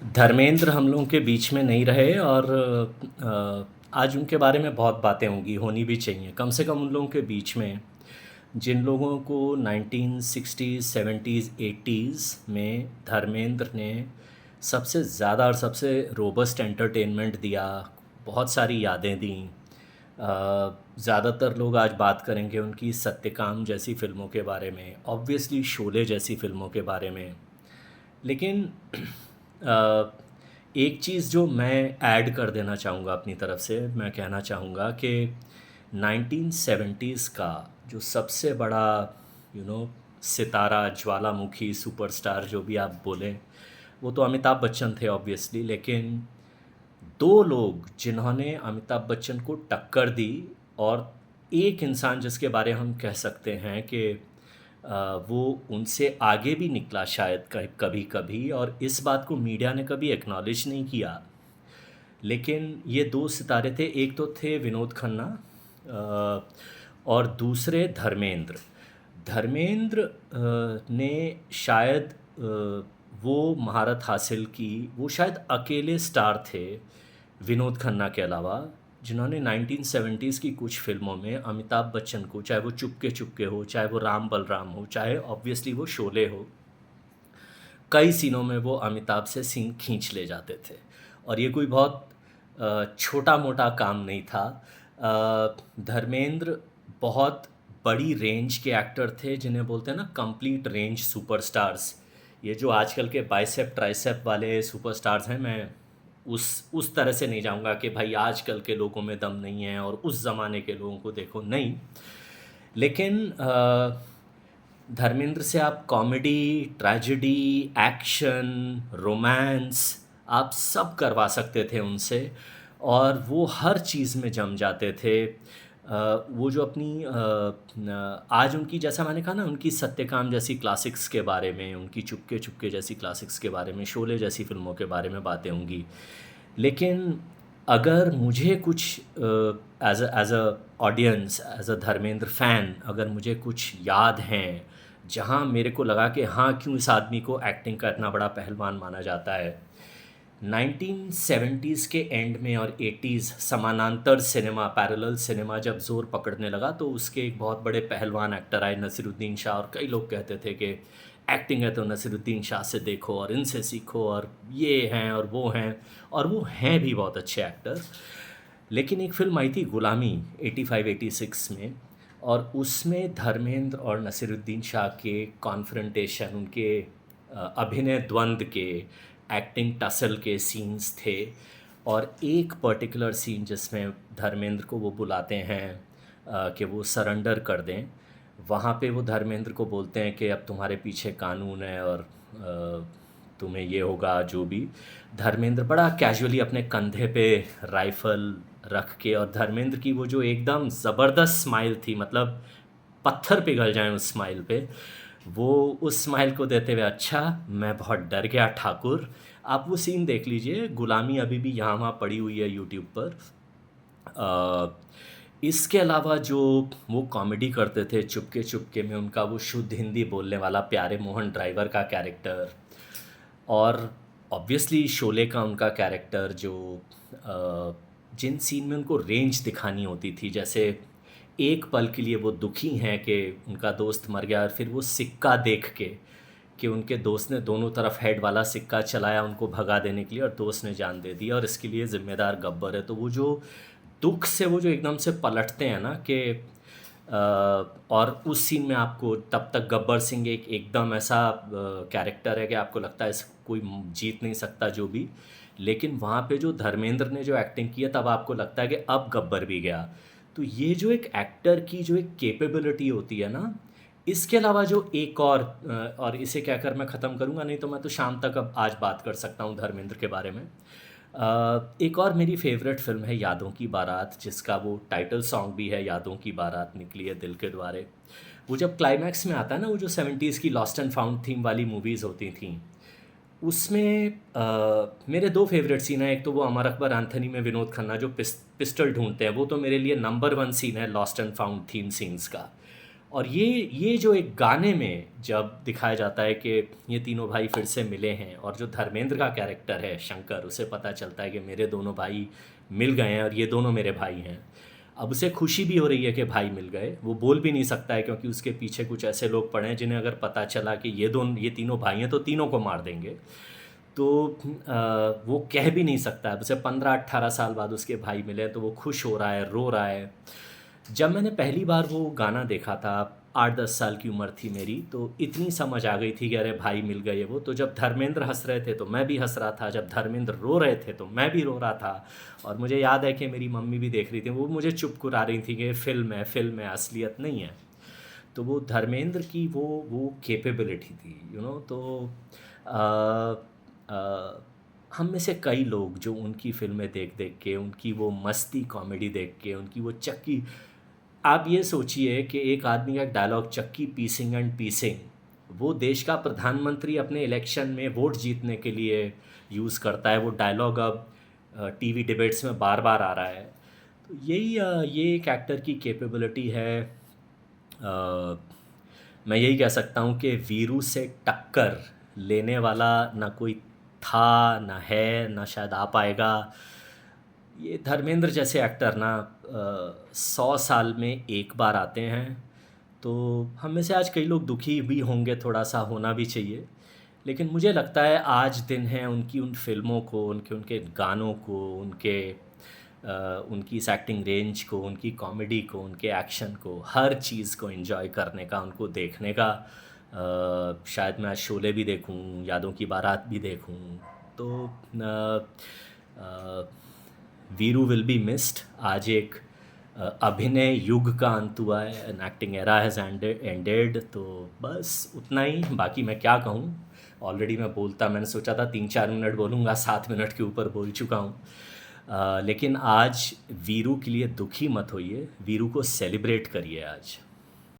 धर्मेंद्र हम लोगों के बीच में नहीं रहे और आज उनके बारे में बहुत बातें होंगी, होनी भी चाहिए। कम से कम उन लोगों के बीच में जिन लोगों को 1960s 70s 80s में धर्मेंद्र ने सबसे ज़्यादा और सबसे रोबस्ट एंटरटेनमेंट दिया, बहुत सारी यादें दी। ज़्यादातर लोग आज बात करेंगे उनकी सत्यकाम जैसी फ़िल्मों के बारे में, ऑब्वियसली शोले जैसी फ़िल्मों के बारे में। लेकिन अ, एक चीज़ जो मैं ऐड कर देना चाहूँगा अपनी तरफ से, मैं कहना चाहूँगा कि 1970s का जो सबसे बड़ा सितारा, ज्वालामुखी, सुपरस्टार जो भी आप बोलें, वो तो अमिताभ बच्चन थे ऑब्वियसली। लेकिन दो लोग जिन्होंने अमिताभ बच्चन को टक्कर दी, और एक इंसान जिसके बारे हम कह सकते हैं कि वो उनसे आगे भी निकला शायद कभी कभी, और इस बात को मीडिया ने कभी एक्नॉलेज नहीं किया। लेकिन ये दो सितारे थे, एक तो थे विनोद खन्ना और दूसरे धर्मेंद्र। धर्मेंद्र ने शायद वो महारत हासिल की, वो शायद अकेले स्टार थे विनोद खन्ना के अलावा, जिन्होंने 1970s की कुछ फ़िल्मों में अमिताभ बच्चन को, चाहे वो चुपके चुपके हो, चाहे वो राम बलराम हो, चाहे ऑब्वियसली वो शोले हो, कई सीनों में वो अमिताभ से सीन खींच ले जाते थे। और ये कोई बहुत छोटा मोटा काम नहीं था। धर्मेंद्र बहुत बड़ी रेंज के एक्टर थे, जिन्हें बोलते हैं ना कंप्लीट रेंज सुपरस्टार्स। ये जो आजकल के बाइसेप ट्राइसेप वाले सुपरस्टार्स हैं, मैं उस तरह से नहीं जाऊंगा कि भाई आजकल के लोगों में दम नहीं है और उस ज़माने के लोगों को देखो, नहीं। लेकिन धर्मेंद्र से आप कॉमेडी, ट्रेजेडी, एक्शन, रोमांस, आप सब करवा सकते थे उनसे, और वो हर चीज़ में जम जाते थे। वो जो अपनी आज उनकी, जैसा मैंने कहा ना, उनकी सत्यकाम जैसी क्लासिक्स के बारे में, उनकी चुपके चुपके जैसी क्लासिक्स के बारे में, शोले जैसी फ़िल्मों के बारे में बातें होंगी। लेकिन अगर मुझे कुछ as a audience, as a Dharmendra fan, अगर मुझे कुछ याद हैं जहाँ मेरे को लगा कि हाँ, क्यों इस आदमी को एक्टिंग का इतना बड़ा पहलवान माना जाता है। 1970s के एंड में और 80s समानांतर सिनेमा, पैरेलल सिनेमा जब ज़ोर पकड़ने लगा, तो उसके एक बहुत बड़े पहलवान एक्टर आए, नसीरुद्दीन शाह। और कई लोग कहते थे कि एक्टिंग है तो नसीरुद्दीन शाह से देखो और इनसे सीखो, और ये हैं और वो हैं भी बहुत अच्छे एक्टर। लेकिन एक फ़िल्म आई थी गुलामी 85-86 में, और उसमें धर्मेंद्र और नसीरुद्दीन शाह के कॉन्फ्रंटेशन, उनके अभिनय द्वंद्व के, एक्टिंग टसल के सीन्स थे। और एक पर्टिकुलर सीन जिसमें धर्मेंद्र को वो बुलाते हैं कि वो सरेंडर कर दें, वहाँ पे वो धर्मेंद्र को बोलते हैं कि अब तुम्हारे पीछे कानून है और तुम्हें ये होगा जो भी। धर्मेंद्र बड़ा कैजुअली अपने कंधे पे राइफ़ल रख के, और धर्मेंद्र की वो जो एकदम ज़बरदस्त स्माइल थी, मतलब पत्थर पिघल जाएं उस स्माइल पे, वो उस स्माइल को देते हुए, अच्छा मैं बहुत डर गया ठाकुर। आप वो सीन देख लीजिए, गुलामी अभी भी यहाँ वहाँ पड़ी हुई है यूट्यूब पर। इसके अलावा जो वो कॉमेडी करते थे चुपके चुपके में, उनका वो शुद्ध हिंदी बोलने वाला प्यारे मोहन ड्राइवर का कैरेक्टर, और ऑब्वियसली शोले का उनका कैरेक्टर, जो जिन सीन में उनको रेंज दिखानी होती थी, जैसे एक पल के लिए वो दुखी हैं कि उनका दोस्त मर गया, और फिर वो सिक्का देख के कि उनके दोस्त ने दोनों तरफ हेड वाला सिक्का चलाया उनको भगा देने के लिए, और दोस्त ने जान दे दी, और इसके लिए ज़िम्मेदार गब्बर है। तो वो जो दुख से वो जो एकदम से पलटते हैं ना कि और उस सीन में आपको, तब तक गब्बर सिंह एक एकदम ऐसा कैरेक्टर है कि आपको लगता है इस कोई जीत नहीं सकता जो भी। लेकिन वहाँ पे जो धर्मेंद्र ने जो एक्टिंग की है, तब आपको लगता है कि अब गब्बर भी गया। तो ये जो एक एक्टर की जो एक कैपेबिलिटी होती है ना, इसके अलावा जो एक और इसे कहकर मैं ख़त्म करूँगा, नहीं तो मैं तो शाम तक अब आज बात कर सकता हूँ धर्मेंद्र के बारे में। एक और मेरी फेवरेट फ़िल्म है यादों की बारात, जिसका वो टाइटल सॉन्ग भी है, यादों की बारात निकली है दिल के द्वारे। वो जब क्लाइमैक्स में आता है ना, वो जो 70s की लॉस्ट एंड फाउंड थीम वाली मूवीज़ होती थीं, उसमें मेरे दो फेवरेट सीन हैं। एक तो वो अमर अकबर एंथनी में विनोद खन्ना जो पिस्टल ढूंढते हैं, वो तो मेरे लिए नंबर वन सीन है lost and found theme scenes का। और ये जो एक गाने में जब दिखाया जाता है कि ये तीनों भाई फिर से मिले हैं, और जो धर्मेंद्र का कैरेक्टर है शंकर, उसे पता चलता है कि मेरे दोनों भाई मिल गए हैं और ये दोनों मेरे भाई हैं। अब उसे खुशी भी हो रही है कि भाई मिल गए, वो बोल भी नहीं सकता है क्योंकि उसके पीछे कुछ ऐसे लोग पड़े हैं जिन्हें अगर पता चला कि ये तीनों भाई हैं तो तीनों को मार देंगे। तो वो कह भी नहीं सकता है। अब उसे 15-18 साल बाद उसके भाई मिले तो वो खुश हो रहा है, रो रहा है। जब मैंने पहली बार वो गाना देखा था, 8-10 साल की उम्र थी मेरी, तो इतनी समझ आ गई थी कि अरे भाई मिल गए वो। तो जब धर्मेंद्र हंस रहे थे तो मैं भी हंस रहा था, जब धर्मेंद्र रो रहे थे तो मैं भी रो रहा था। और मुझे याद है कि मेरी मम्मी भी देख रही थी, वो मुझे चुप करा रही थी कि फिल्म है, असलियत नहीं है। तो वो धर्मेंद्र की वो कैपेबिलिटी थी, तो अ, अ, हम में से कई लोग जो उनकी फ़िल्में देख देख के, उनकी वो मस्ती कॉमेडी देख के, उनकी वो चक्की, आप ये सोचिए कि एक आदमी का डायलॉग, चक्की पीसिंग एंड पीसिंग, वो देश का प्रधानमंत्री अपने इलेक्शन में वोट जीतने के लिए यूज़ करता है। वो डायलॉग अब टीवी डिबेट्स में बार बार आ रहा है। तो ये एक एक्टर की कैपेबिलिटी है। मैं यही कह सकता हूँ कि वीरू से टक्कर लेने वाला ना कोई था, ना है, ना शायद आ पाएगा। ये धर्मेंद्र जैसे एक्टर ना 100 साल में एक बार आते हैं। तो हम में से आज कई लोग दुखी भी होंगे, थोड़ा सा होना भी चाहिए। लेकिन मुझे लगता है आज दिन है उनकी उन फिल्मों को, उनके उनके गानों को, उनकी इस एक्टिंग रेंज को, उनकी कॉमेडी को, उनके एक्शन को, हर चीज़ को एंजॉय करने का, उनको देखने का। शायद मैं आज शोले भी देखूं, यादों की बारात भी देखूं। तो वीरू विल बी मिस्ड। आज एक अभिनय युग का अंत हुआ है, an acting era has ended. तो बस उतना ही, बाकी मैं क्या कहूँ। ऑलरेडी मैंने सोचा था 3-4 मिनट बोलूँगा, 7 मिनट के ऊपर बोल चुका हूँ। लेकिन आज वीरू के लिए दुखी मत होइए, वीरू को सेलिब्रेट करिए आज।